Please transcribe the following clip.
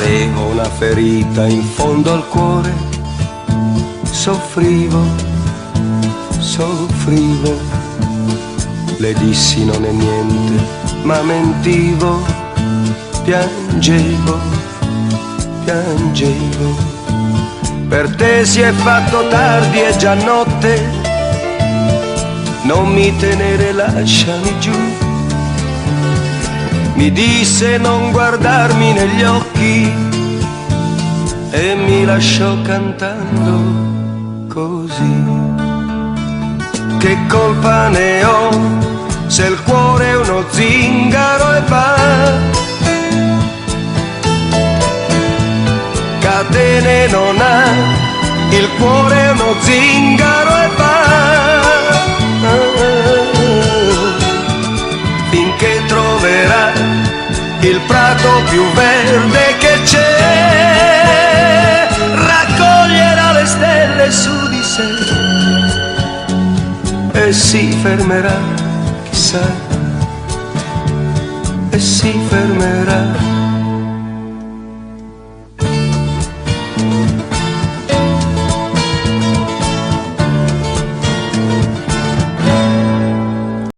Avevo una ferita in fondo al cuore, soffrivo, soffrivo. Le dissi non è niente, ma mentivo, piangevo, piangevo. Per te si è fatto tardi, è già notte, non mi tenere, lasciami giù. Mi disse non guardarmi negli occhi e mi lasciò cantando così. Che colpa ne ho se il cuore è uno zingaro e va? Catene non ha, il cuore è uno zingaro e va. Finché troverà il prato più verde che c'è, raccoglierà le stelle su di sé e si fermerà, chissà, e si fermerà.